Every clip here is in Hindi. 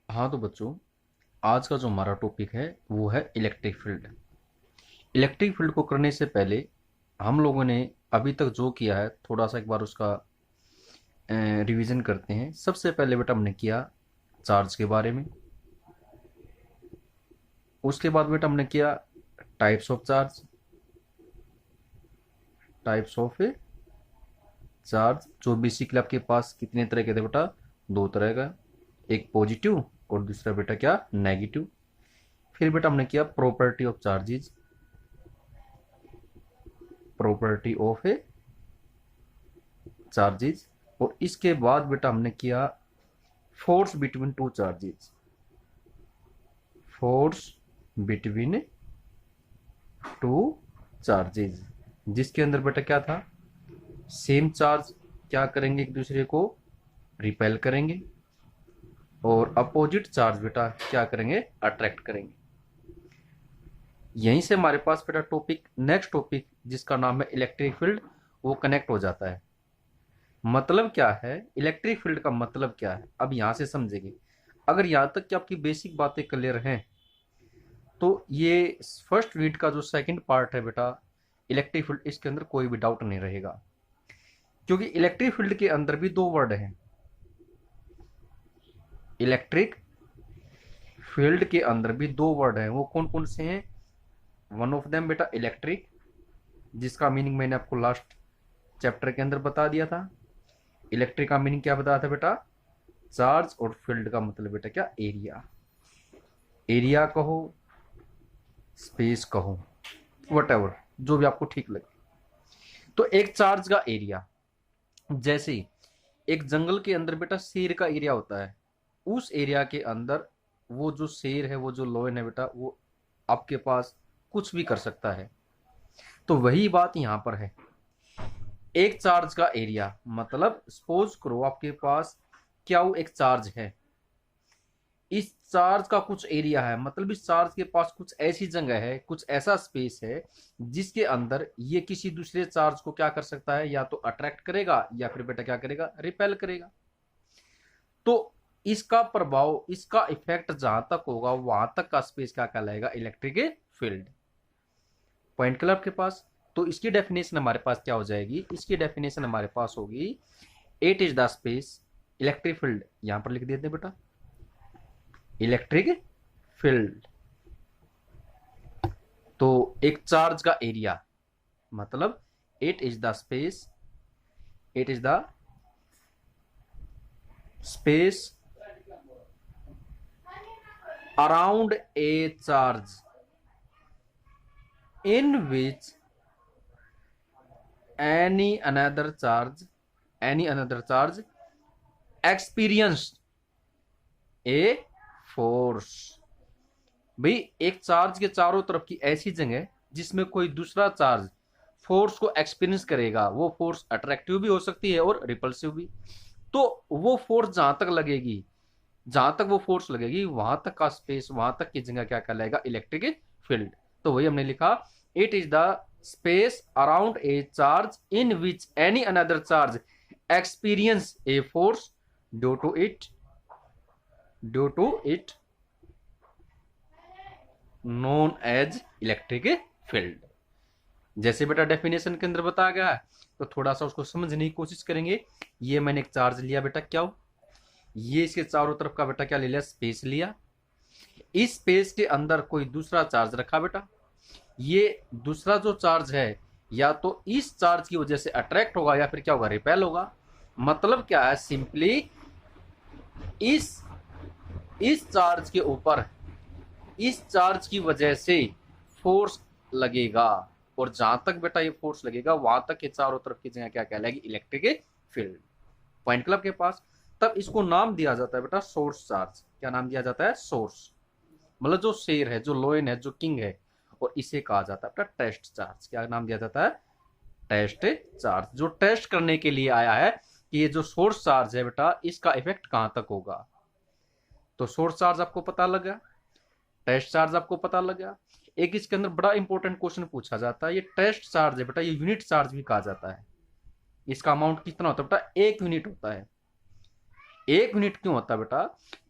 हाँ तो बच्चों, आज का जो हमारा टॉपिक है वो है इलेक्ट्रिक फील्ड। इलेक्ट्रिक फील्ड को करने से पहले हम लोगों ने अभी तक जो किया है थोड़ा सा एक बार उसका रिवीजन करते हैं। सबसे पहले बेटा हमने किया चार्ज के बारे में। उसके बाद बेटा हमने किया types of charge. Types of charge जो बेसिकली आपके पास कितने तरह के थे बेटा? दो तरह का, एक पॉजिटिव और दूसरा बेटा क्या, नेगेटिव। फिर बेटा हमने किया property of charges. Property of charges. और इसके बाद बेटा हमने किया force between two charges. Force between two charges, जिसके अंदर बेटा क्या था, सेम चार्ज क्या करेंगे, एक दूसरे को रिपेल करेंगे, और अपोजिट चार्ज बेटा क्या करेंगे, अट्रैक्ट करेंगे। यहीं से हमारे पास बेटा टॉपिक, नेक्स्ट टॉपिक जिसका नाम है इलेक्ट्रिक फील्ड, वो कनेक्ट हो जाता है। मतलब क्या है, इलेक्ट्रिक फील्ड का मतलब क्या है, अब यहां से समझेंगे। अगर यहां तक कि आपकी बेसिक बातें क्लियर हैं तो ये फर्स्ट यूनिट का जो सेकंड पार्ट है बेटा इलेक्ट्रिक फील्ड, इसके अंदर कोई भी डाउट नहीं रहेगा। क्योंकि इलेक्ट्रिक फील्ड के अंदर भी दो वर्ड हैं। इलेक्ट्रिक फील्ड के अंदर भी दो वर्ड हैं, वो कौन कौन से हैं? वन ऑफ देम बेटा इलेक्ट्रिक, जिसका मीनिंग मैंने आपको लास्ट चैप्टर के अंदर बता दिया था। इलेक्ट्रिक का मीनिंग क्या बताया था बेटा? चार्ज। और फील्ड का मतलब बेटा क्या, एरिया। एरिया कहो, स्पेस कहो, वट जो भी आपको ठीक लगे। तो एक चार्ज का एरिया, जैसे एक जंगल के अंदर बेटा शेर का एरिया होता है, उस एरिया के अंदर वो जो शेर है, वो जो लोयन है बेटा, वो आपके पास कुछ भी कर सकता है। तो वही बात यहां पर है। एक चार्ज का एरिया मतलब सपोज करो आपके पास क्या, वो एक चार्ज है, इस चार्ज का कुछ एरिया है, मतलब इस चार्ज के पास कुछ ऐसी जगह है, कुछ ऐसा स्पेस है जिसके अंदर ये किसी दूसरे चार्ज को क्या कर सकता है, या तो अट्रैक्ट करेगा या फिर बेटा क्या करेगा, रिपेल करेगा। तो इसका प्रभाव, इसका इफेक्ट जहां तक होगा वहां तक का स्पेस क्या कहलाएगा, इलेक्ट्रिक फील्ड। पॉइंट क्लब के पास। तो इसकी डेफिनेशन हमारे पास क्या हो जाएगी, इसकी डेफिनेशन हमारे पास होगी, it is the space, electric field यहां पर लिख देते हैं बेटा, इलेक्ट्रिक फील्ड। तो एक चार्ज का एरिया मतलब it is the space, it is the space around a charge in which any another charge experienced a force। भाई एक चार्ज के चारों तरफ की ऐसी जगह जिसमें कोई दूसरा चार्ज फोर्स को एक्सपीरियंस करेगा, वो फोर्स अट्रैक्टिव भी हो सकती है और रिपल्सिव भी। तो वो फोर्स जहां तक लगेगी, जहां तक वो फोर्स लगेगी वहां तक का स्पेस, वहां तक की जगह क्या कहलाएगा, इलेक्ट्रिक फील्ड। तो वही हमने लिखा, it is the space around a charge in which any another charge experience a force due to it, due to it known as electric field. जैसे बेटा डेफिनेशन के अंदर बताया गया है, तो थोड़ा सा उसको समझने की कोशिश करेंगे। ये मैंने एक चार्ज लिया बेटा, क्या हो, ये इसके चारों तरफ का बेटा क्या ले लिया, स्पेस लिया। इस स्पेस के अंदर कोई दूसरा चार्ज रखा बेटा, ये दूसरा जो चार्ज है या तो इस चार्ज की वजह से अट्रैक्ट होगा या फिर क्या होगा, रिपेल होगा। मतलब क्या है, सिंपली इस इस चार्ज के ऊपर इस चार्ज की वजह से फोर्स लगेगा, और जहां तक बेटा ये फोर्स लगेगा वहां तक के चारों तरफ की जगह क्या कहलाएगी, इलेक्ट्रिक फील्ड। पॉइंट क्लब के पास तब इसको नाम दिया जाता है बेटा सोर्स चार्ज। क्या नाम दिया जाता है, सोर्स। मतलब जो शेर है, जो लोयन है, जो किंग है, और इसे कहा जाता है बेटा टेस्ट चार्ज। क्या नाम दिया जाता है, टेस्ट चार्ज। जो टेस्ट करने के लिए आया है कि ये जो सोर्स चार्ज है बेटा, इसका इफेक्ट कहां तक होगा। तो सोर्स चार्ज आपको पता लगा, टेस्ट चार्ज आपको पता लगा। एक इसके अंदर बड़ा इंपॉर्टेंट क्वेश्चन पूछा जाता है, ये टेस्ट चार्ज है बेटा, ये यूनिट चार्ज भी कहा जाता है। इसका अमाउंट कितना होता है बेटा, 1 यूनिट होता है। 1 यूनिट क्यों होता है बेटा?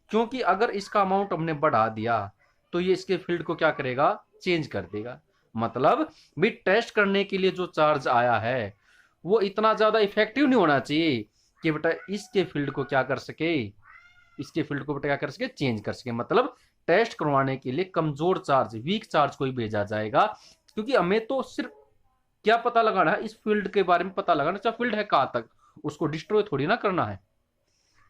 क्योंकि अगर इसका अमाउंट हमने बढ़ा दिया तो ये इसके फील्ड को क्या करेगा? चेंज कर देगा। मतलब भी टेस्ट करने के लिए जो चार्ज आया है वो इतना ज्यादा इफेक्टिव नहीं होना चाहिए कि बेटा इसके फील्ड को क्या कर सके, इसके फील्ड को बेटा क्या कर सके? चेंज कर सके। मतलब टेस्ट करवाने के लिए कमजोर चार्ज, वीक चार्ज को ही भेजा जाएगा, क्योंकि हमें तो सिर्फ क्या पता लगाना है? इस फील्ड के बारे में पता लगाना, चाहे फील्ड है कहां तक, उसको डिस्ट्रॉय थोड़ी ना करना है।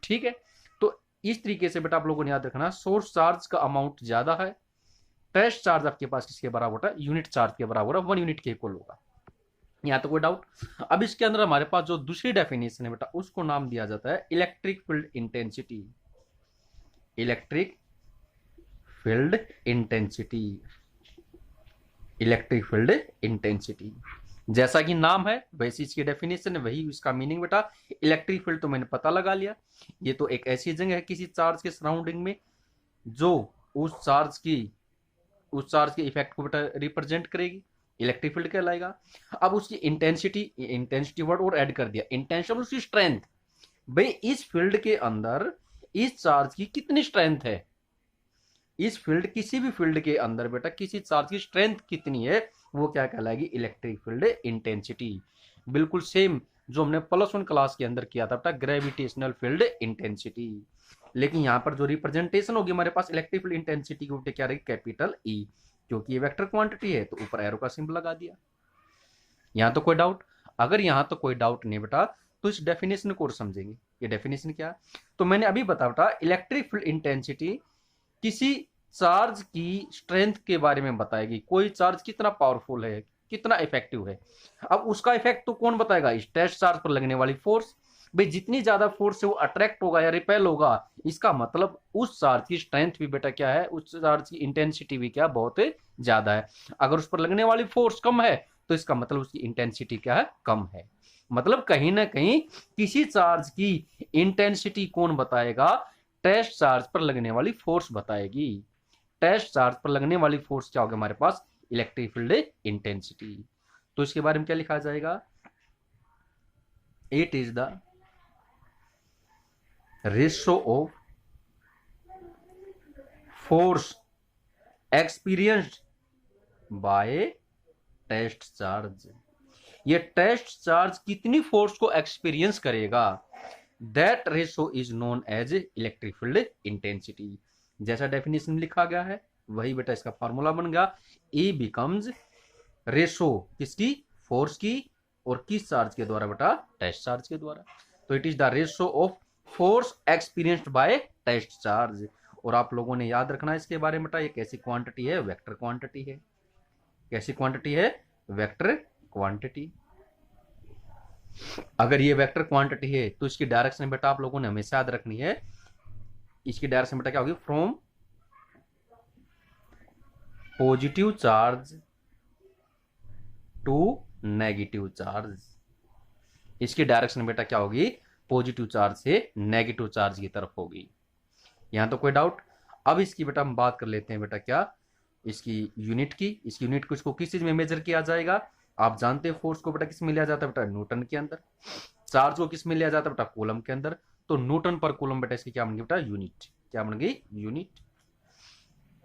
ठीक है, तो इस तरीके से बेटा आप लोगों ने याद रखना, सोर्स चार्ज का अमाउंट ज्यादा है, टेस्ट चार्ज आपके पास किसके बराबर है? यूनिट चार्ज के बराबर है, 1 यूनिट के इक्वल होगा। यहां तो कोई डाउट? अब इसके अंदर हमारे पास जो दूसरी डेफिनेशन है बेटा, उसको नाम दिया जाता है electric field intensity. Electric field intensity, electric field intensity, जैसा कि नाम है वैसी इसकी डेफिनेशन है, वही इसका मीनिंग बेटा। इलेक्ट्रिक फील्ड तो मैंने पता लगा लिया, ये तो एक ऐसी जगह है किसी चार्ज के सराउंडिंग में जो उस चार्ज के इफेक्ट को बेटा रिप्रेजेंट करेगी, इलेक्ट्रिक फील्ड कहलाएगा। अब उसकी इंटेंसिटी वर्ड और ऐड कर दिया, इंटेंशन उसकी स्ट्रेंथ, भाई इस फील्ड के अंदर इस चार्ज की कितनी स्ट्रेंथ है, इस फील्ड किसी भी फील्ड के अंदर बेटा किसी चार्ज की स्ट्रेंथ कितनी है, वो क्या कहलाएगी? Electric field intensity. बिल्कुल सेम जो हमने +1 क्लास के अंदर किया था बेटा, ग्रेविटेशनल फील्ड इंटेंसिटी। लेकिन यहां पर जो रिप्रेजेंटेशन होगी हमारे पास इलेक्ट्रिक फील्ड इंटेंसिटी की, क्या रहेगी? कैपिटल ई, क्योंकि ये वेक्टर क्वांटिटी है तो ऊपर एरो का सिंबल लगा दिया। यहां तो कोई डाउट? अगर यहां तो कोई डाउट नहीं बेटा तो इस डेफिनेशन को और समझेंगे। ये डेफिनेशन क्या है? तो मैंने अभी बता बेटा, इलेक्ट्रिक फील्ड इंटेंसिटी किसी चार्ज की स्ट्रेंथ के बारे में बताएगी, कोई चार्ज कितना पावरफुल है, कितना इफेक्टिव है। अब उसका इफेक्ट तो कौन बताएगा? इस टेस्ट चार्ज पर लगने वाली फोर्स। भाई जितनी ज्यादा फोर्स से वो अट्रैक्ट होगा या रिपेल होगा, इसका मतलब उस चार्ज की स्ट्रेंथ भी बेटा क्या है, उस चार्ज की इंटेंसिटी भी क्या, बहुत ज्यादा है। अगर उस पर लगने वाली फोर्स कम है तो इसका मतलब उसकी इंटेंसिटी क्या है? कम है। मतलब कहीं ना कहीं किसी चार्ज की इंटेंसिटी कौन बताएगा? टेस्ट चार्ज पर लगने वाली फोर्स बताएगी। टेस्ट चार्ज पर लगने वाली फोर्स क्या होगी हमारे पास? Electric field intensity. तो इसके बारे में क्या लिखा जाएगा? It is the ratio of force experienced by test charge. ये टेस्ट चार्ज कितनी फोर्स को एक्सपीरियंस करेगा, that ratio is known as electric field intensity. जैसा डेफिनेशन लिखा गया है वही बेटा इसका फॉर्मूला बन गया, E बिकम्स रेशो किसकी? फोर्स की, और किस चार्ज के द्वारा बेटा? टेस्ट चार्ज के द्वारा। तो it is the ratio of force experienced by test charge. और आप लोगों ने याद रखना इसके बारे में बेटा, ये कैसी क्वांटिटी है? वेक्टर क्वांटिटी है। कैसी क्वांटिटी है? Vector quantity. अगर ये वेक्टर क्वांटिटी है तो इसकी डायरेक्शन बेटा आप लोगों ने हमेशा याद रखनी है, इसकी डायरेक्शन बेटा क्या होगी? From positive charge to negative charge. इसकी डायरेक्शन बेटा क्या होगी? पॉजिटिव चार्ज से नेगेटिव चार्ज की तरफ होगी। यहां तो कोई डाउट? अब इसकी बेटा हम बात कर लेते हैं बेटा क्या, इसकी यूनिट की। इस यूनिट को इसको किस चीज में मेजर किया जाएगा? आप जानते हैं फोर्स को बेटा किस में लिया जाता है? बेटा न्यूटन के अंदर। चार्ज को किस में लिया जाता है? बेटा कूलम के अंदर। तो न्यूटन पर कूलम बेटा इसकी क्या बन गई बेटा? यूनिट। क्या बन गई? यूनिट।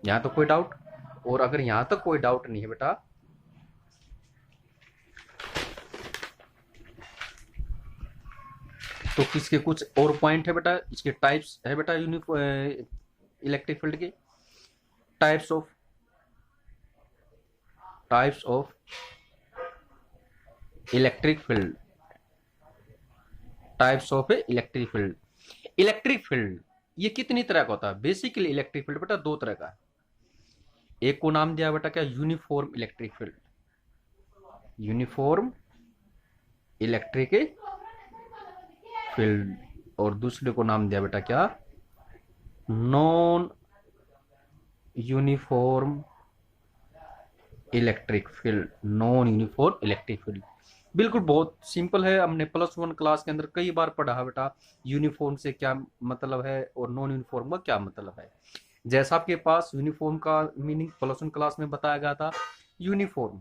यहां तो कोई डाउट? और अगर यहां तक कोई डाउट नहीं है बेटा, तो किसके कुछ और पॉइंट है बेटा, इसके टाइप्स है बेटा इलेक्ट्रिक फील्ड के। Types of electric field, types of electric field. Electric field ये कितनी तरह का होता है? बेसिकली इलेक्ट्रिक फील्ड बेटा 2 तरह का है। एक को नाम दिया बेटा क्या? Uniform electric field, uniform electric field. और दूसरे को नाम दिया बेटा क्या? Non uniform electric field, non uniform electric field. बिल्कुल बहुत सिंपल है, हमने +1 क्लास के अंदर कई बार पढ़ा बेटा यूनिफॉर्म से क्या मतलब है और नॉन यूनिफॉर्म का क्या मतलब है। जैसा आपके पास यूनिफॉर्म का मीनिंग +1 क्लास में बताया गया था, यूनिफॉर्म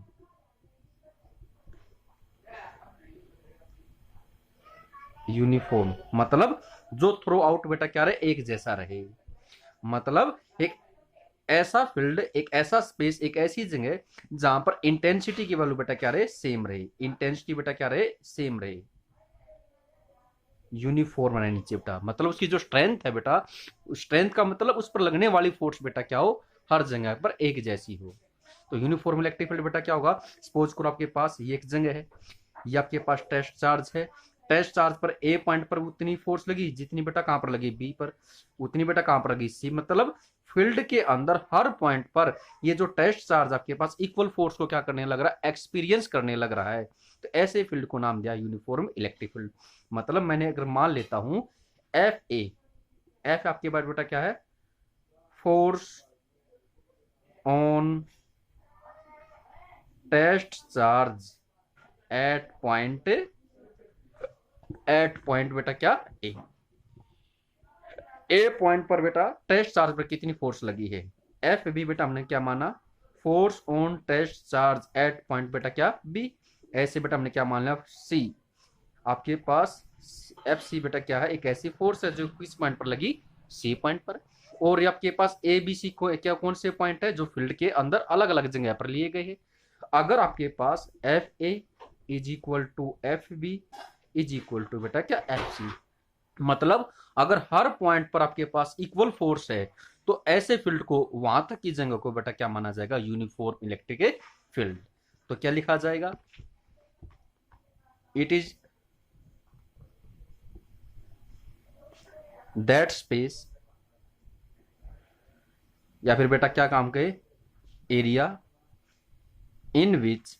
मतलब जो थ्रू आउट बेटा क्या रहे, एक जैसा रहे। मतलब एक ऐसा फील्ड, एक ऐसा स्पेस, एक ऐसी जगह जहां पर इंटेंसिटी की वैल्यू बेटा क्या रहे, सेम रहे। इंटेंसिटी बेटा क्या रहे, सेम रहे, यूनिफॉर्म रहे नीचे बेटा। मतलब उसकी जो स्ट्रेंथ है बेटा, स्ट्रेंथ का मतलब उस पर लगने वाली फोर्स बेटा क्या हो, हर जगह पर एक जैसी हो। तो यूनिफॉर्म इलेक्ट्रिक फील्ड बेटा क्या होगा, सपोज करो आपके पास ये एक जगह है, ये आपके पास टेस्ट चार्ज है। टेस्ट चार्ज पर ए पॉइंट पर उतनी फोर्स लगी जितनी बेटा कहां पर लगी, बी पर, उतनी बेटा कहां पर लगी, सी। मतलब फील्ड के अंदर हर पॉइंट पर ये जो टेस्ट चार्ज आपके पास इक्वल फोर्स को क्या करने लग रहा है, एक्सपीरियंस करने लग रहा है। तो ऐसे फील्ड को नाम दिया यूनिफॉर्म इलेक्ट्रिक फील्ड। मतलब मैंने अगर मान लेता हूं एफ ए, एफ आपके पास बेटा क्या है, force on test charge at point बेटा क्या, ए पॉइंट पर बेटा टेस्ट चार्ज पर कितनी फोर्स लगी है। एफ बी बेटा हमने क्या माना, force on test charge at point बेटा क्या, बी। ऐसे बेटा हमने क्या मान लिया, सी आपके पास, एफ सी बेटा क्या है, एक ऐसी फोर्स है जो किस पॉइंट पर लगी, सी पॉइंट पर। और ये आपके पास ए बी सी को क्या, कौन से पॉइंट है जो फील्ड के अंदर अलग अलग जगह पर लिए गए हैं। अगर आपके पास F A is equal to F B is equal to बेटा क्या, एफ सी, मतलब अगर हर पॉइंट पर आपके पास इक्वल फोर्स है तो ऐसे फील्ड को, वहां तक की जगह को बेटा क्या माना जाएगा, यूनिफॉर्म इलेक्ट्रिक फील्ड। तो क्या लिखा जाएगा, इट इज दैट स्पेस, या फिर बेटा क्या काम कहे, एरिया इन विच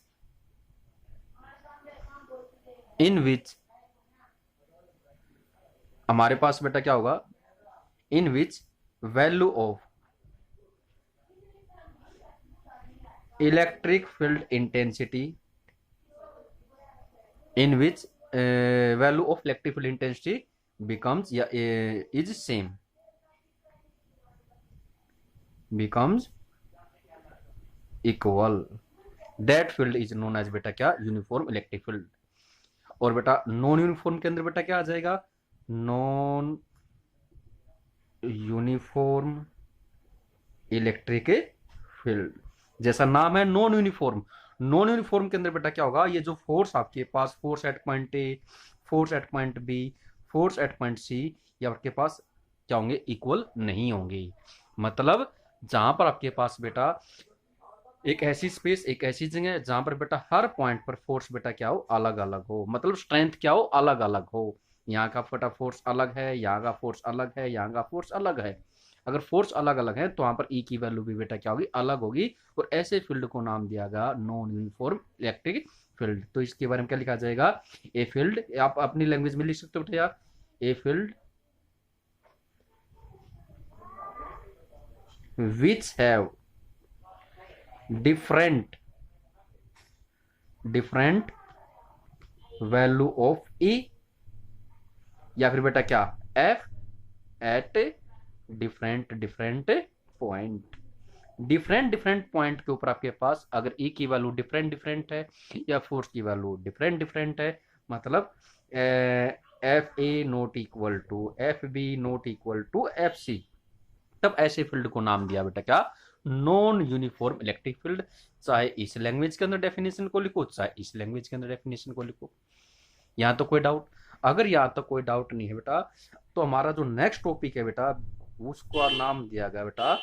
हमारे पास बेटा क्या होगा, in which value of electric field intensity, in which value of electric field intensity becomes या is same, becomes equal, that field is known as बेटा क्या, यूनिफॉर्म इलेक्ट्रिक फील्ड। और बेटा नॉन यूनिफॉर्म के अंदर बेटा क्या आ जाएगा, नॉन यूनिफॉर्म इलेक्ट्रिक फील्ड। जैसा नाम है नॉन यूनिफॉर्म, नॉन यूनिफॉर्म के अंदर बेटा क्या होगा, ये जो फोर्स आपके पास, force at point A, force at point B, force at point C, ये आपके पास क्या होंगे, इक्वल नहीं होंगे। मतलब जहां पर आपके पास बेटा एक ऐसी स्पेस, एक ऐसी जगह जहां पर बेटा हर पॉइंट पर फोर्स बेटा क्या हो, अलग अलग हो, मतलब स्ट्रेंथ क्या हो, अलग अलग हो। यहाँ का बेटा फोर्स अलग है, यहाँ का फोर्स अलग है, यहाँ का फोर्स अलग है। अगर फोर्स अलग अलग है तो वहां पर ई की वैल्यू भी बेटा क्या होगी, अलग होगी। और ऐसे फील्ड को नाम दिया गया नॉन यूनिफॉर्म इलेक्ट्रिक फील्ड। तो इसके बारे में क्या लिखा जाएगा, ए फील्ड, आप अपनी लैंग्वेज में लिख सकते हो बेटा यार, a field which have different value of E, या फिर बेटा क्या, F at different point. Different point के ऊपर आपके पास अगर ई की वैल्यू डिफरेंट है या फोर्स की वैल्यू डिफरेंट है, मतलब F A not equal to F B not equal to F C, तब ऐसे फील्ड को नाम दिया बेटा क्या, नॉन यूनिफॉर्म इलेक्ट्रिक फील्ड। चाहे इस लैंग्वेज के अंदर डेफिनेशन को लिखो, चाहे इस लैंग्वेज के अंदर डेफिनेशन को लिखो। यहां तो कोई डाउट, अगर यहां तक कोई डाउट नहीं है बेटा, तो हमारा जो नेक्स्ट टॉपिक है बेटा, उसको नाम दिया गया बेटा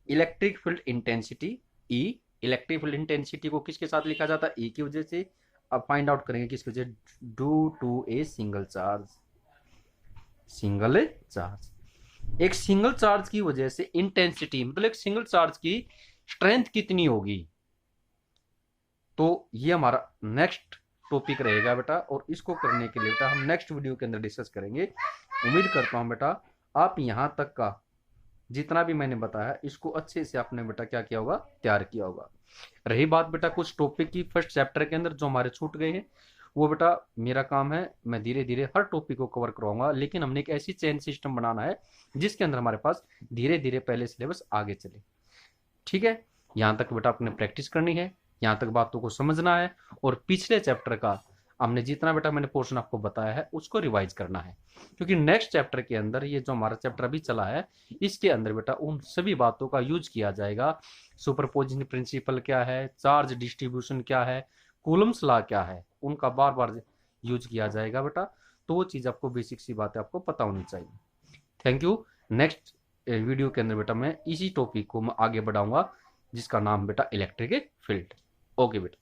इलेक्ट्रिक फील्ड इंटेंसिटी, ई। इलेक्ट्रिक फील्ड इंटेंसिटी को किसके साथ लिखा जाता है, ई की वजह से। अब फाइंड आउट करेंगे किसकी वजह, due to a single charge. एक सिंगल चार्ज की वजह से इंटेंसिटी, मतलब एक सिंगल चार्ज की स्ट्रेंथ कितनी होगी। तो ये हमारा नेक्स्ट टॉपिक रहेगा बेटा, और इसको करने के लिए बेटा हम नेक्स्ट वीडियो के अंदर डिस्कस करेंगे। उम्मीद करता हूं बेटा आप यहां तक का जितना भी मैंने बताया इसको अच्छे से आपने बेटा क्या किया होगा, तैयार किया होगा। रही बात बेटा कुछ टॉपिक की फर्स्ट चैप्टर के अंदर जो हमारे छूट गए हैं, वो बेटा मेरा काम है, मैं धीरे धीरे हर टॉपिक को कवर करवाऊंगा। लेकिन हमने एक ऐसी चेन सिस्टम बनाना है जिसके अंदर हमारे पास धीरे धीरे पहले सिलेबस आगे चले। ठीक है, यहां तक बेटा आपने प्रैक्टिस करनी है, यहां तक बातों को समझना है। और पिछले चैप्टर का हमने जितना बेटा मैंने पोर्शन आपको बताया है उसको रिवाइज करना है, क्योंकि नेक्स्ट चैप्टर के अंदर ये जो हमारा चैप्टर अभी चला है इसके अंदर बेटा उन सभी बातों का यूज किया जाएगा। सुपरपोजिशन प्रिंसिपल क्या है, चार्ज डिस्ट्रीब्यूशन क्या है, कूलम्स लॉ क्या है, उनका बार बार यूज किया जाएगा बेटा। तो वो चीज आपको बेसिक सी बातें आपको पता होनी चाहिए। Thank you. नेक्स्ट वीडियो के अंदर बेटा मैं इसी टॉपिक को मैं आगे बढ़ाऊंगा जिसका नाम बेटा इलेक्ट्रिक फील्ड। ओके बेटा।